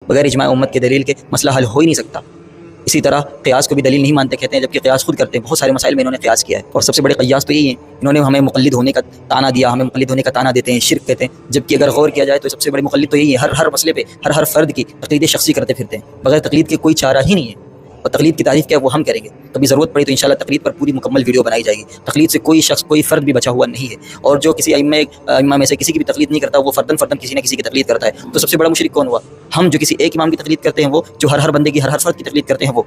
بغیر اجماع امت کے دلیل کے مسئلہ حل ہو ہی نہیں سکتا۔ اسی طرح قیاس کو بھی دلیل نہیں مانتے کہتے ہیں، جبکہ قیاس خود کرتے ہیں، بہت سارے مسائل میں انہوں نے قیاس کیا ہے، اور سب سے بڑے قیاس تو یہی ہیں، انہوں نے ہمیں مقلد ہونے کا تانا دیا، ہمیں مقلد ہونے کا تانا دیتے ہیں، شرک کہتے ہیں، جبکہ اگر غور کیا جائے تو سب سے بڑے مقلد تو یہی ہے، ہر مسئلے پہ ہر فرد کی تقلید شخصی کرتے پھرتے ہیں، بغیر تقلید کے کوئی چارہ ہی نہیں ہے، اور تقلید کی تعریف کیا ہے وہ ہم کریں گے، کبھی ضرورت پڑی تو انشاءاللہ تقلید پر پوری مکمل ویڈیو بنائی جائے گی۔ تقلید سے کوئی شخص کوئی فرد بھی بچا ہوا نہیں ہے، اور جو کسی ائمہ میں سے کسی کی بھی تقلید نہیں کرتا، وہ فردن کسی نہ کسی کی تقلید کرتا ہے، تو سب سے بڑا مشرک کون ہوا؟ ہم جو کسی ایک امام کی تقلید کرتے ہیں، وہ جو ہر بندے کی ہر فرد کی تقلید کرتے ہیں، وہ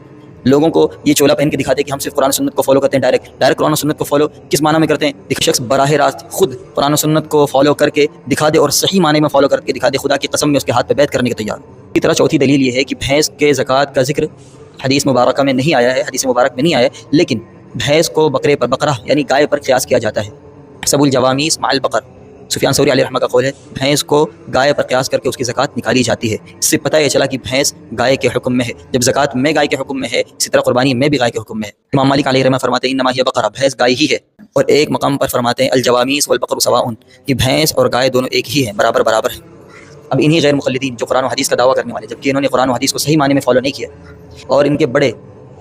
لوگوں کو یہ چولا پہن کے دکھاتے ہیں کہ ہم صرف قرآن و سنت کو فالو کرتے ہیں، ڈائریکٹ قرآن و سنت کو فالو کس معنی میں کرتے ہیں؟ ایک شخص براہ راست خود قرآن و سنت کو فالو کر کے دکھا دے اور صحیح معنی میں فالو کر کے دکھا دے، خدا کی قسم میں اس کے ہاتھ پہ بیعت کرنے کے تیار ہو۔ اسی طرح چوتھی دلیل یہ ہے کہ بھینس کے زکوٰۃ کا ذکر حدیث مبارکہ میں نہیں آیا ہے، حدیث مبارک میں نہیں آیا ہے، لیکن بھینس کو بقرہ یعنی گائے پر قیاس کیا جاتا ہے۔ سب الجوامیس مع البقر، سفیان ثوری علیہ رحمہ کا قول ہے، بھینس کو گائے پر قیاس کر کے اس کی زکوٰۃ نکالی جاتی ہے۔ اس سے پتہ یہ چلا کہ بھینس گائے کے حکم میں ہے، جب زکوٰۃ میں گائے کے حکم میں ہے، اسی طرح قربانی میں بھی گائے کے حکم میں ہے۔ امام مالک علیہ رحمہ فرماتے ہیں انما ہی بقرہ، بھینس گائے ہی ہے، اور ایک مقام پر فرماتے ہیں الجوامیس والبقر سواء، کہ بھینس اور گائے دونوں ایک ہی ہیں، برابر ہیں۔ اب انہی غیر مقلدین جو قرآن و حدیث کا دعویٰ کرنے والے، جبکہ انہوں نے قرآن و حدیث کو صحیح معنی میں فالو نہیں کیا، اور ان کے بڑے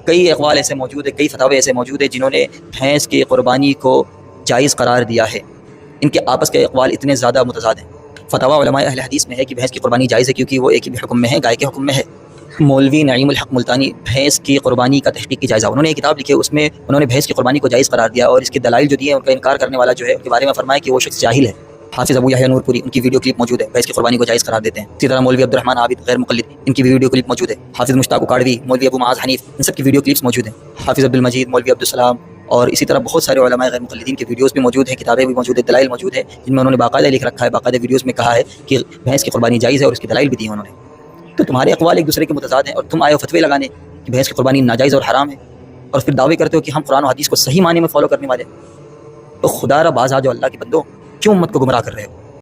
کئی اقوال ایسے موجود ہیں، کئی فتاوے ایسے موجود ہیں جنہوں نے بھینس کی قربانی کو جائز قرار دیا ہے۔ ان کے آپس کے اقوال اتنے زیادہ متضاد ہیں۔ فتاوی علماء اہل حدیث میں ہے کہ بھینس کی قربانی جائز ہے، کیونکہ وہ ایک ہی حکم میں ہے، گائے کے حکم میں ہے۔ مولوی نعیم الحق ملتانی بھینس کی قربانی کا تحقیقی جائزہ، انہوں نے ایک کتاب لکھی ہے، اس میں انہوں نے بھینس کی قربانی کو جائز قرار دیا، اور اس کے دلائل جو دیے ہیں ان کا انکار کرنے والا جو ہے ان کے بارے میں فرمایا کہ وہ شخص جاہل ہے۔ حافظ ابو یحییٰ نور پوری، ان کی ویڈیو کلپ موجود ہے، بھینس کی قربانی کو جائز قرار دیتے ہیں۔ اسی طرح مولوی عبد الرحمن عابد غیر مقلد، ان کی ویڈیو کلپ موجود ہے۔ حافظ مشتاق اکاڑوی، مولوی ابو معاذ حنیف، ان سب کی ویڈیو کلپس موجود ہیں۔ حافظ عبد المجید، مولوی عبد السلام، اور اسی طرح بہت سارے علماء غیر مقلدین کے ویڈیوز بھی موجود ہیں، کتابیں بھی موجود ہیں، دلائل موجود ہیں، جن میں انہوں نے باقاعدہ لکھ رکھا ہے، باقاعدہ ویڈیوز میں کہا ہے کہ بھینس کی قربانی جائز ہے، اور اس کی دلائل بھی دی ہیں انہوں نے۔ تو تمہارے اقوال ایک دوسرے کے متضاد ہیں، اور تم آئے ہو فتوے لگانے کہ بھینس کی قربانی ناجائز اور حرام ہے، اور پھر دعوے کرتے ہو کہ ہم قرآن و حدیث کو صحیح معنی میں فالو کرنے والے ہیں۔ تو خدا را باز آ جو اللہ کے بندو، کیوں امت کو گمراہ کر رہے ہو؟